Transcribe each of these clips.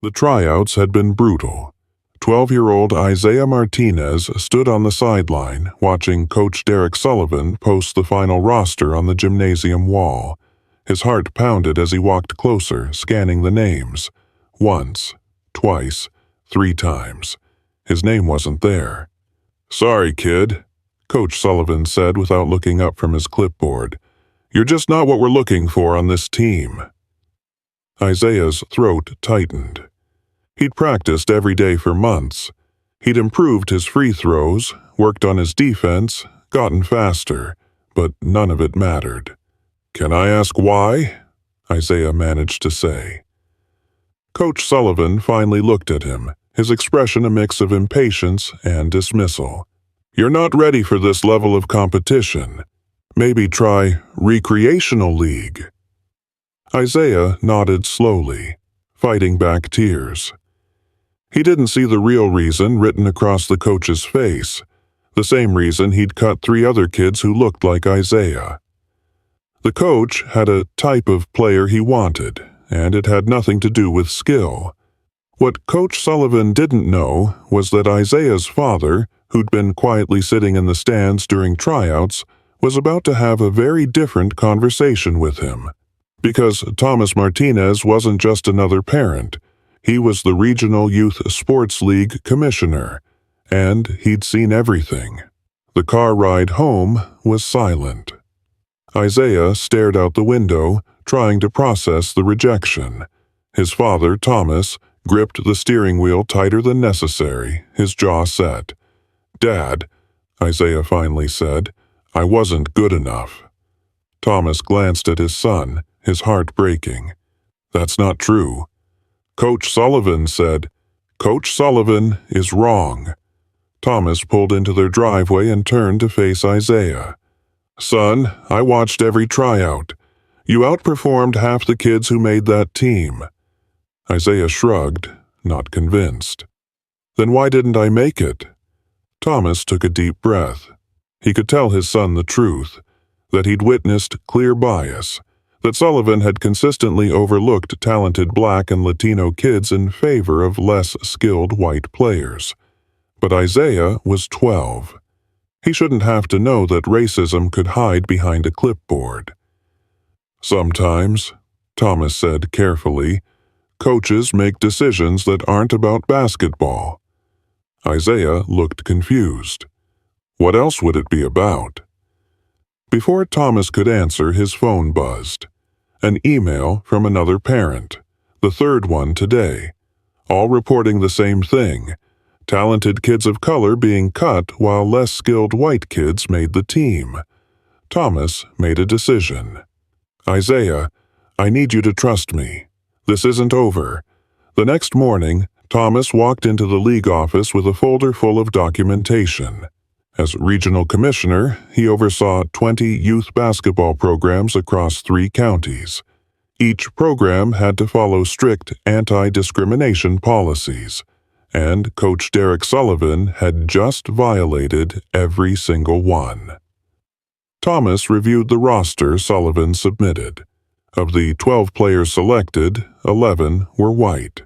The tryouts had been brutal. 12-year-old Isaiah Martinez stood on the sideline watching Coach Derek Sullivan post the final roster on the gymnasium wall. His heart pounded as he walked closer, scanning the names. Once, twice, 3 times. His name wasn't there. "Sorry, kid," Coach Sullivan said without looking up from his clipboard. "You're just not what we're looking for on this team." Isaiah's throat tightened. He'd practiced every day for months. He'd improved his free throws, worked on his defense, gotten faster, but none of it mattered. "Can I ask why?" Isaiah managed to say. Coach Sullivan finally looked at him, his expression a mix of impatience and dismissal. "You're not ready for this level of competition. Maybe try recreational league." Isaiah nodded slowly, fighting back tears. He didn't see the real reason written across the coach's face, the same reason he'd cut 3 other kids who looked like Isaiah. The coach had a type of player he wanted, and it had nothing to do with skill. What Coach Sullivan didn't know was that Isaiah's father, who'd been quietly sitting in the stands during tryouts, was about to have a very different conversation with him. Because Thomas Martinez wasn't just another parent. He was the Regional Youth Sports League commissioner, and he'd seen everything. The car ride home was silent. Isaiah stared out the window, trying to process the rejection. His father, Thomas, gripped the steering wheel tighter than necessary, his jaw set. "Dad," Isaiah finally said, "I wasn't good enough." Thomas glanced at his son, his heart breaking. "That's not true." Coach Sullivan said, "Coach Sullivan is wrong." Thomas pulled into their driveway and turned to face Isaiah. "Son, I watched every tryout. You outperformed half the kids who made that team." Isaiah shrugged, not convinced. "Then why didn't I make it?" Thomas took a deep breath. He could tell his son the truth, that he'd witnessed clear bias, that Sullivan had consistently overlooked talented Black and Latino kids in favor of less skilled white players. But Isaiah was 12. He shouldn't have to know that racism could hide behind a clipboard. "Sometimes," Thomas said carefully, "coaches make decisions that aren't about basketball." Isaiah looked confused. What else would it be about? Before Thomas could answer, his phone buzzed. An email from another parent, the 3rd one today, all reporting the same thing: talented kids of color being cut while less skilled white kids made the team. Thomas made a decision. "Isaiah, I need you to trust me. This isn't over." The next morning, Thomas walked into the league office with a folder full of documentation. As regional commissioner, he oversaw 20 youth basketball programs across 3 counties. Each program had to follow strict anti-discrimination policies, and Coach Derek Sullivan had just violated every single one. Thomas reviewed the roster Sullivan submitted. Of the 12 players selected, 11 were white.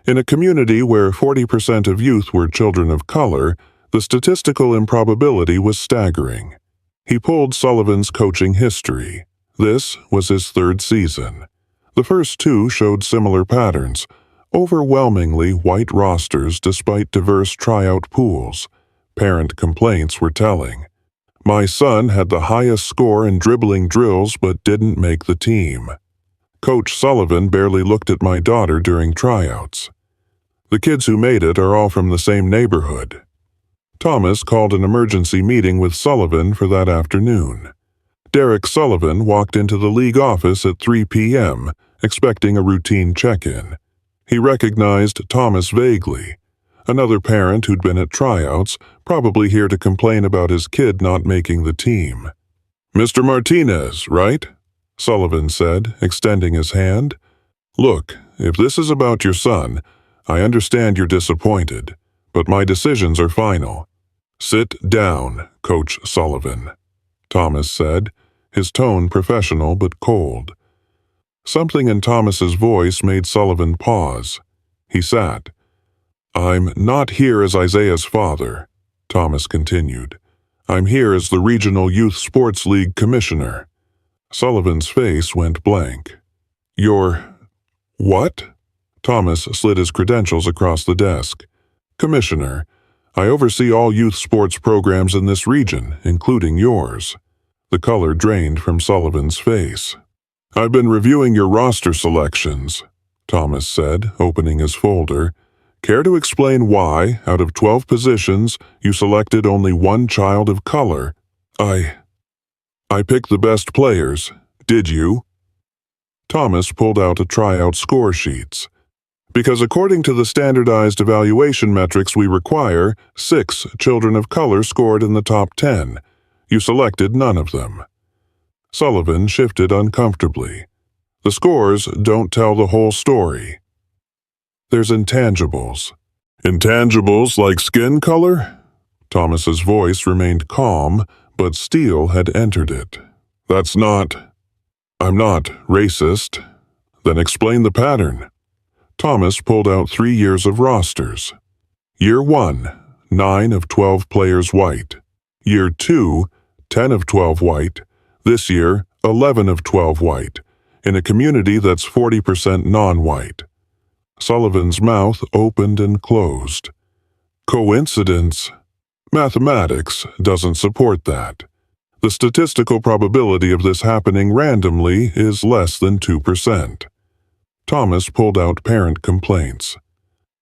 In a community where 40% of youth were children of color, the statistical improbability was staggering. He pulled Sullivan's coaching history. This was his 3rd season. The first 2 showed similar patterns: overwhelmingly white rosters despite diverse tryout pools. Parent complaints were telling. "My son had the highest score in dribbling drills but didn't make the team." "Coach Sullivan barely looked at my daughter during tryouts." "The kids who made it are all from the same neighborhood." Thomas called an emergency meeting with Sullivan for that afternoon. Derek Sullivan walked into the league office at 3 p.m., expecting a routine check-in. He recognized Thomas vaguely, another parent who'd been at tryouts, probably here to complain about his kid not making the team. "Mr. Martinez, right?" Sullivan said, extending his hand. "Look, if this is about your son, I understand you're disappointed, but my decisions are final." "Sit down, Coach Sullivan," Thomas said, his tone professional but cold. Something in Thomas's voice made Sullivan pause. He sat. "I'm not here as Isaiah's father," Thomas continued. "I'm here as the Regional Youth Sports League Commissioner." Sullivan's face went blank. "You're... what?" Thomas slid his credentials across the desk. "Commissioner, I oversee all youth sports programs in this region, including yours." The color drained from Sullivan's face. "I've been reviewing your roster selections," Thomas said, opening his folder. "Care to explain why, out of 12 positions, you selected only one child of color? I picked the best players. Did you?" Thomas pulled out a tryout score sheets. "Because according to the standardized evaluation metrics we require, 6 children of color scored in the top 10. You selected none of them." Sullivan shifted uncomfortably. "The scores don't tell the whole story. There's intangibles." "Intangibles like skin color?" Thomas's voice remained calm, but steel had entered it. "I'm not racist." "Then explain the pattern." Thomas pulled out 3 years of rosters. Year 1, 9 of 12 players white. Year 2, 10 of 12 white. This year, 11 of 12 white, in a community that's 40% non-white. Sullivan's mouth opened and closed. "Coincidence? Mathematics doesn't support that. The statistical probability of this happening randomly is less than 2%. Thomas pulled out parent complaints.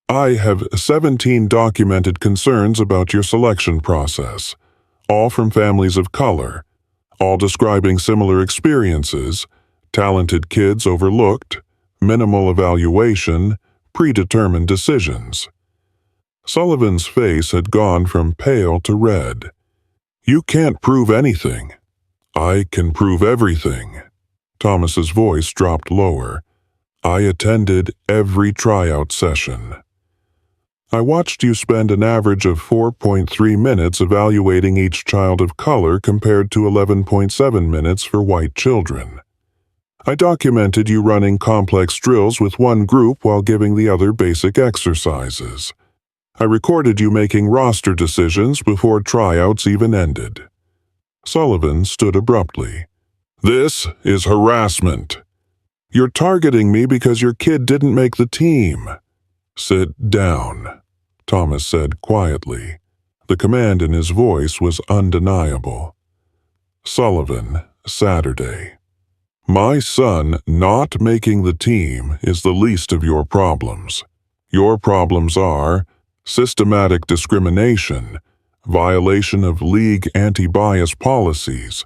"I have 17 documented concerns about your selection process, all from families of color, all describing similar experiences: talented kids overlooked, minimal evaluation, predetermined decisions." Sullivan's face had gone from pale to red. "You can't prove anything." "I can prove everything." Thomas's voice dropped lower. "I attended every tryout session. I watched you spend an average of 4.3 minutes evaluating each child of color compared to 11.7 minutes for white children. I documented you running complex drills with one group while giving the other basic exercises. I recorded you making roster decisions before tryouts even ended." Sullivan stood abruptly. "This is harassment. You're targeting me because your kid didn't make the team." "Sit down," Thomas said quietly. The command in his voice was undeniable. "Sullivan, Saturday. My son not making the team is the least of your problems. Your problems are systematic discrimination, violation of league anti-bias policies,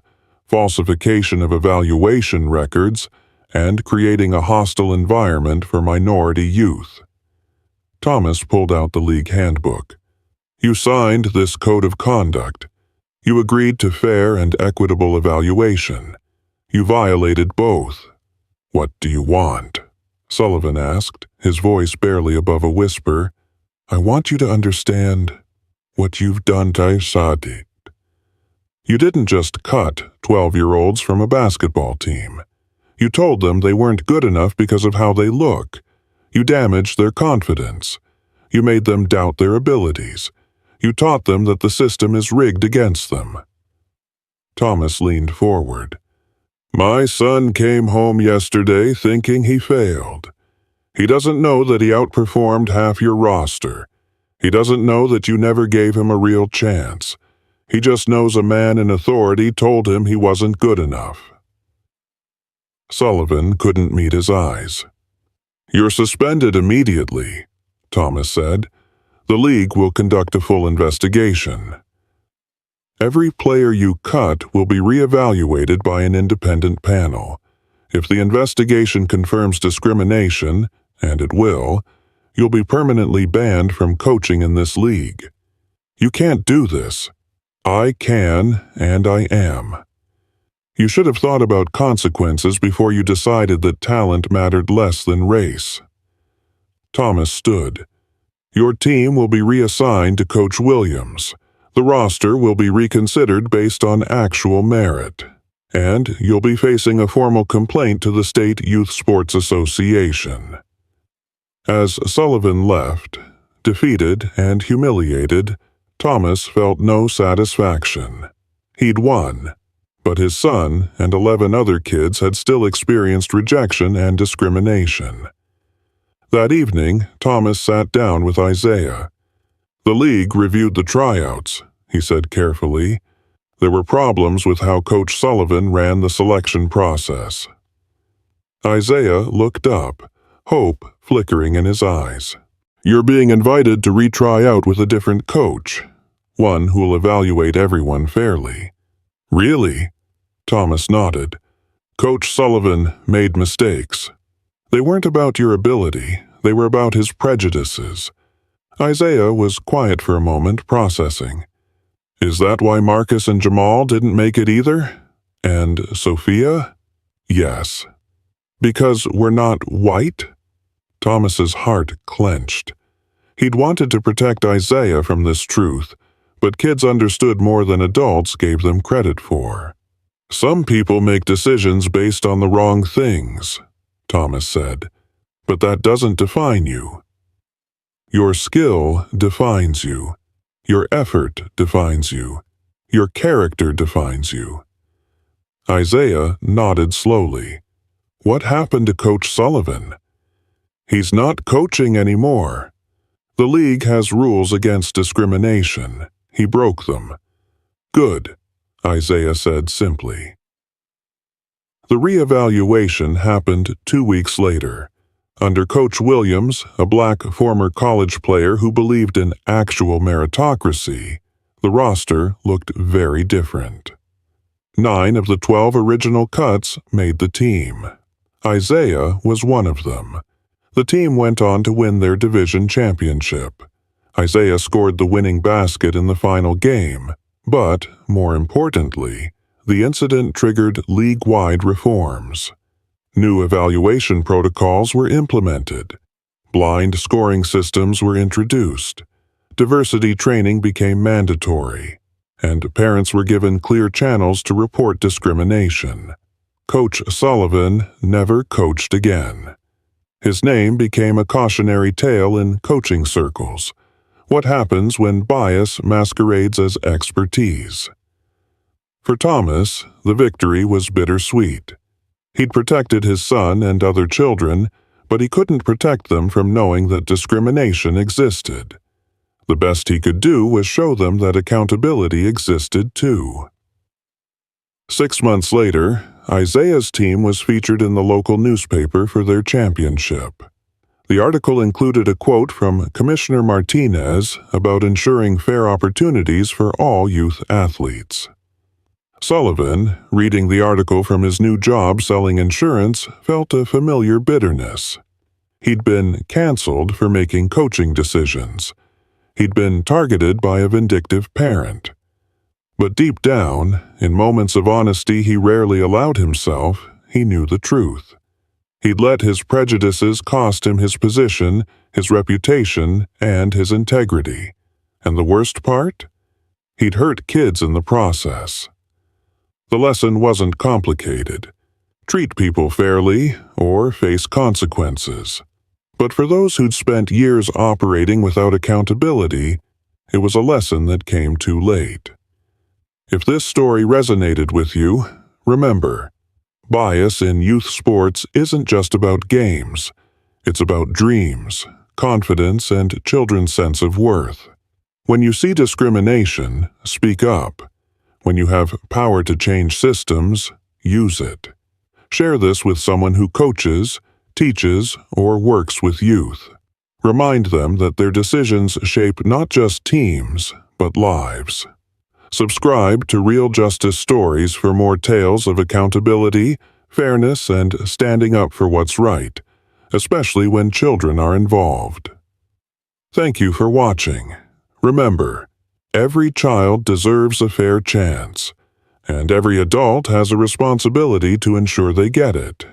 falsification of evaluation records, and creating a hostile environment for minority youth." Thomas pulled out the league handbook. "You signed this code of conduct. You agreed to fair and equitable evaluation. You violated both. What do you want?" Sullivan asked, his voice barely above a whisper. "I want you to understand what you've done to Sadiq. You didn't just cut 12-year-olds from a basketball team. You told them they weren't good enough because of how they look. You damaged their confidence. You made them doubt their abilities. You taught them that the system is rigged against them." Thomas leaned forward. "My son came home yesterday thinking he failed. He doesn't know that he outperformed half your roster. He doesn't know that you never gave him a real chance. He just knows a man in authority told him he wasn't good enough." Sullivan couldn't meet his eyes. "You're suspended immediately," Thomas said. "The league will conduct a full investigation. Every player you cut will be reevaluated by an independent panel. If the investigation confirms discrimination, and it will, you'll be permanently banned from coaching in this league. You can't do this. I can, and I am. You should have thought about consequences before you decided that talent mattered less than race." Thomas stood. "Your team will be reassigned to Coach Williams. The roster will be reconsidered based on actual merit. And you'll be facing a formal complaint to the State Youth Sports Association." As Sullivan left, defeated and humiliated, Thomas felt no satisfaction. He'd won, but his son and 11 other kids had still experienced rejection and discrimination. That evening, Thomas sat down with Isaiah. "The league reviewed the tryouts," he said carefully. "There were problems with how Coach Sullivan ran the selection process." Isaiah looked up, hope flickering in his eyes. "You're being invited to retry out with a different coach, one who'll evaluate everyone fairly." "Really?" Thomas nodded. "Coach Sullivan made mistakes. They weren't about your ability, they were about his prejudices." Isaiah was quiet for a moment, processing. "Is that why Marcus and Jamal didn't make it either? And Sophia?" "Yes." "Because we're not white?" Thomas's heart clenched. He'd wanted to protect Isaiah from this truth, but kids understood more than adults gave them credit for. "Some people make decisions based on the wrong things," Thomas said, "but that doesn't define you. Your skill defines you. Your effort defines you. Your character defines you." Isaiah nodded slowly. "What happened to Coach Sullivan?" "He's not coaching anymore. The league has rules against discrimination. He broke them." "Good," Isaiah said simply. The reevaluation happened 2 weeks later. Under Coach Williams, a black former college player who believed in actual meritocracy, the roster looked very different. 9 of the 12 original cuts made the team. Isaiah was one of them. The team went on to win their division championship. Isaiah scored the winning basket in the final game, but, more importantly, the incident triggered league-wide reforms. New evaluation protocols were implemented. Blind scoring systems were introduced. Diversity training became mandatory, and parents were given clear channels to report discrimination. Coach Sullivan never coached again. His name became a cautionary tale in coaching circles. What happens when bias masquerades as expertise? For Thomas, the victory was bittersweet. He'd protected his son and other children, but he couldn't protect them from knowing that discrimination existed. The best he could do was show them that accountability existed too. 6 months later, Isaiah's team was featured in the local newspaper for their championship. The article included a quote from Commissioner Martinez about ensuring fair opportunities for all youth athletes. Sullivan, reading the article from his new job selling insurance, felt a familiar bitterness. He'd been canceled for making coaching decisions. He'd been targeted by a vindictive parent. But deep down, in moments of honesty he rarely allowed himself, he knew the truth. He'd let his prejudices cost him his position, his reputation, and his integrity. And the worst part? He'd hurt kids in the process. The lesson wasn't complicated. Treat people fairly, or face consequences. But for those who'd spent years operating without accountability, it was a lesson that came too late. If this story resonated with you, remember, bias in youth sports isn't just about games. It's about dreams, confidence, and children's sense of worth. When you see discrimination, speak up. When you have power to change systems, use it. Share this with someone who coaches, teaches, or works with youth. Remind them that their decisions shape not just teams, but lives. Subscribe to Real Justice Stories for more tales of accountability, fairness, and standing up for what's right, especially when children are involved. Thank you for watching. Remember, every child deserves a fair chance, and every adult has a responsibility to ensure they get it.